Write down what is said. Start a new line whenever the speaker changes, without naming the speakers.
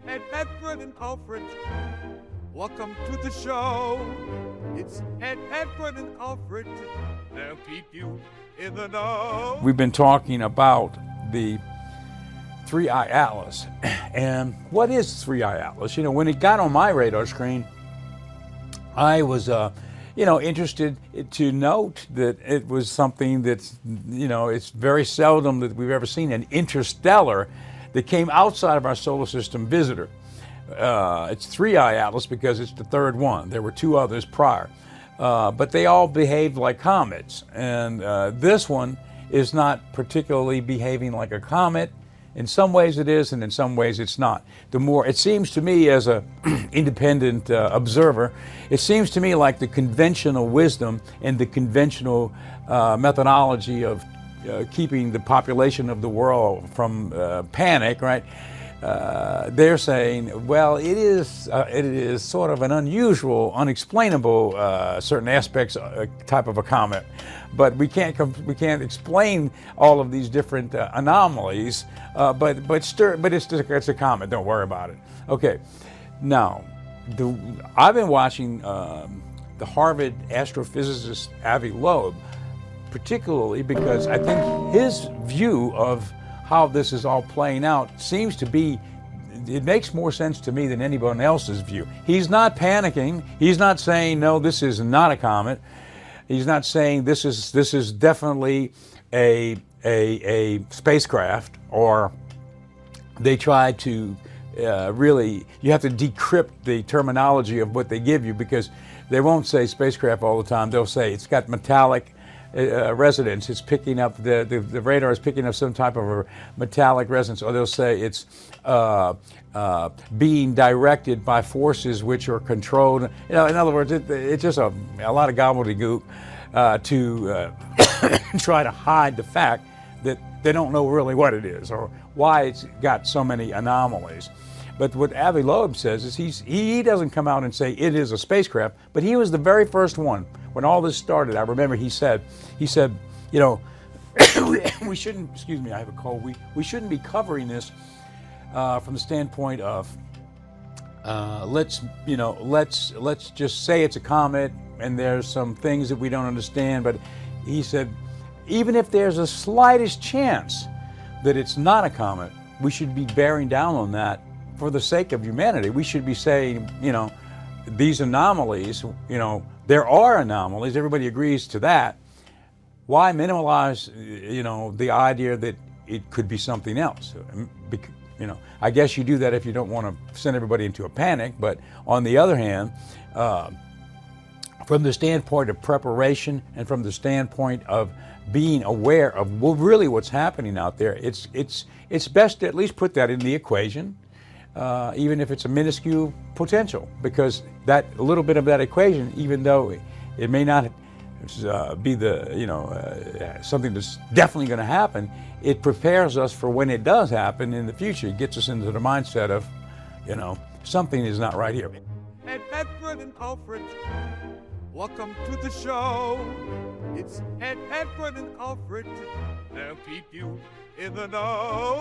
Edward and Alfred. Welcome to the show. It's Edward and Alfred. They'll keep you in the know. We've been talking about the Three-Eye Atlas. And what is Three-Eye Atlas? You know, when it got on my radar screen, I was, interested to note that it was something that's, it's very seldom that we've ever seen an interstellar that came outside of our solar system visitor. It's Three-Eye Atlas because it's the third one. There were two others prior. But they all behaved like comets. And this one is not particularly behaving like a comet. In some ways it is, and in some ways it's not. It seems to me, as an independent observer, it seems to me like the conventional wisdom and the conventional methodology of keeping the population of the world from panic, right? They're saying, well, it is sort of an unusual, unexplainable, certain aspects type of a comet, but we can't explain all of these different anomalies. But it's a comet. Don't worry about it. Okay, now I've been watching the Harvard astrophysicist Avi Loeb, particularly because I think his view of how this is all playing out seems to be, it makes more sense to me than anyone else's view. He's not panicking. He's not saying, no, this is not a comet. He's not saying this is definitely a spacecraft, or they try to really, you have to decrypt the terminology of what they give you, because they won't say spacecraft all the time. They'll say it's got metallic resonance. It's picking up, the radar is picking up some type of a metallic resonance, or they'll say it's being directed by forces which are controlled. In other words, it's just a lot of gobbledygook to try to hide the fact that they don't know really what it is or why it's got so many anomalies. But what Avi Loeb says is he doesn't come out and say it is a spacecraft, but he was the very first one. When all this started, I remember he said, we shouldn't, excuse me, I have a cold, we shouldn't be covering this from the standpoint of let's just say it's a comet and there's some things that we don't understand. But he said, even if there's a slightest chance that it's not a comet, we should be bearing down on that for the sake of humanity. We should be saying, these anomalies, there are anomalies, everybody agrees to that. Why minimize, the idea that it could be something else? I guess you do that if you don't want to send everybody into a panic, but on the other hand, from the standpoint of preparation and from the standpoint of being aware of really what's happening out there, it's best to at least put that in the equation, even if it's a minuscule potential, because that a little bit of that equation, even though it may not be something that's definitely going to happen, it prepares us for when it does happen in the future. It gets us into the mindset of, something is not right here. And Edward and Alfred, welcome to the show. It's Edward and Alfred. They'll keep you in the know.